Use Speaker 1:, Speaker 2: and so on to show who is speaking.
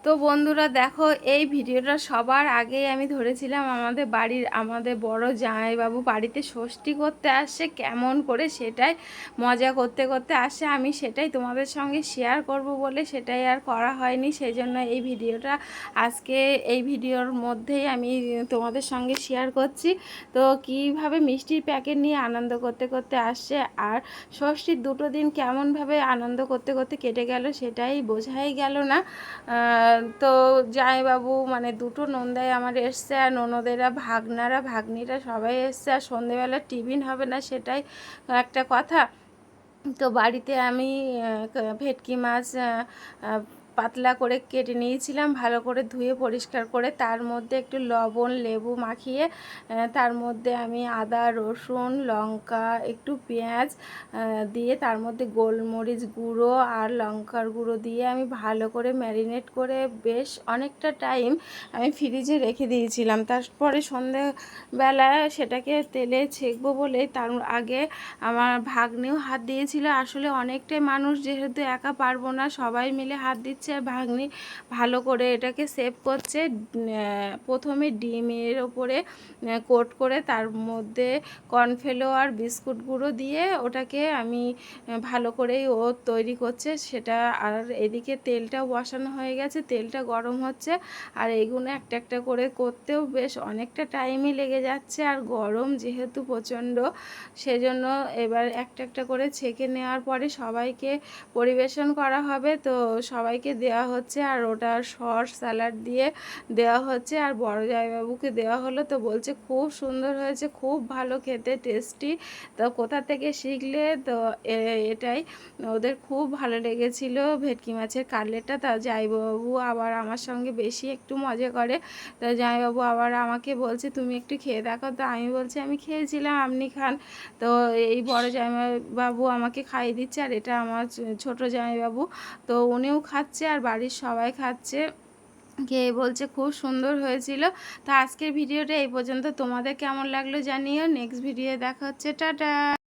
Speaker 1: তো বন্ধুরা দেখো, এই ভিডিওটা সবার আগেই আমি ধরেছিলাম আমাদের বড় জামাইবাবু বাড়িতে ষষ্ঠী করতে আসছে কেমন করে, সেটাই মজা করতে করতে আসছে। আমি সেটাই তোমাদের সঙ্গে শেয়ার করব বলে সেটাই আর করা হয়নি, সেই জন্য এই ভিডিওটা আজকে এই ভিডিওর মধ্যেই আমি তোমাদের সঙ্গে শেয়ার করছি। তো কিভাবে মিষ্টির প্যাকেট নিয়ে আনন্দ করতে করতে আসছে, আর ষষ্ঠীর দুটো দিন কেমনভাবে আনন্দ করতে করতে কেটে গেল সেটাই বোঝাই গেল না। তো জামাইবাবু মানে দুটো নন্দাই আমার এসছে, আর ননদেরা ভাগ্নিরা সবাই এসছে, আর সন্ধেবেলা টিফিন হবে না সেটাই একটা কথা। তো বাড়িতে আমি ভেটকি মাছ পাতলা করে কেটে নিয়েছিলাম, ভালো করে ধুয়ে পরিষ্কার করে, তার মধ্যে একটু লবণ লেবু মাখিয়ে তার মধ্যে আমি আদা রসুন লঙ্কা একটু পেঁয়াজ দিয়ে তার মধ্যে গোলমরিচ গুঁড়ো আর লঙ্কার গুঁড়ো দিয়ে আমি ভালো করে ম্যারিনেট করে বেশ অনেকটা টাইম আমি ফ্রিজে রেখে দিয়েছিলাম। তারপরে সন্ধেবেলা সেটাকে তেলে ছেঁকবো বলে তার আগে আমার ভাগ্নিও হাত দিয়েছিল। আসলে অনেকটাই মানুষ যেহেতু একা পারবো না, সবাই মিলে হাত দিচ্ছে, আর ভাগ্নি ভালো করে এটাকে সেভ করছে। প্রথমে ডিমের ওপরে কোট করে তার মধ্যে কর্নফ্লাওয়ার বিস্কুট গুঁড়ো দিয়ে ওটাকে আমি ভালো করেই ও তৈরি করছে সেটা। আর এদিকে তেলটাও বসানো হয়ে গেছে, তেলটা গরম হচ্ছে, আর এইগুলো একটা একটা করে করতেও বেশ অনেকটা টাইমই লেগে যাচ্ছে, আর গরম যেহেতু প্রচণ্ড, সেজন্য এবার একটা একটা করে ছেঁকে নেওয়ার পরে সবাইকে পরিবেশন করা হবে। তো সবাইকে দেওয়া হচ্ছে, আর ওটা সস স্যালাড দিয়ে দেওয়া হচ্ছে, আর বড় জামাইবাবুকে দেওয়া হলো। তো বলছে খুব সুন্দর হয়েছে, খুব ভালো খেতে, টেস্টি। তো কোথা থেকে শিখলে? তো এটাই ওদের খুব ভালো লেগেছিল ভেটকি মাছের কাটলেটটা। তা জামাইবাবু আবার আমার সঙ্গে বেশি একটু মজা করে। তো জামাইবাবু আবার আমাকে বলছে তুমি একটু খেয়ে দেখো। তো আমি বলছি আমি খেয়েছিলাম, আপনি খান। তো এই বড় জামাইবাবু আমাকে খাইয়ে দিচ্ছে, আর এটা আমার ছোট জামাইবাবু, তো উনিও খাচ্ছে আর বাড়ির সবাই খাচ্ছে, খেয়ে বলছে খুব সুন্দর হয়েছিল। তো আজকের ভিডিওটা এই পর্যন্ত, তোমাদের কেমন লাগলো জানিও। নেক্সট ভিডিও দেখা হচ্ছে, টাটা।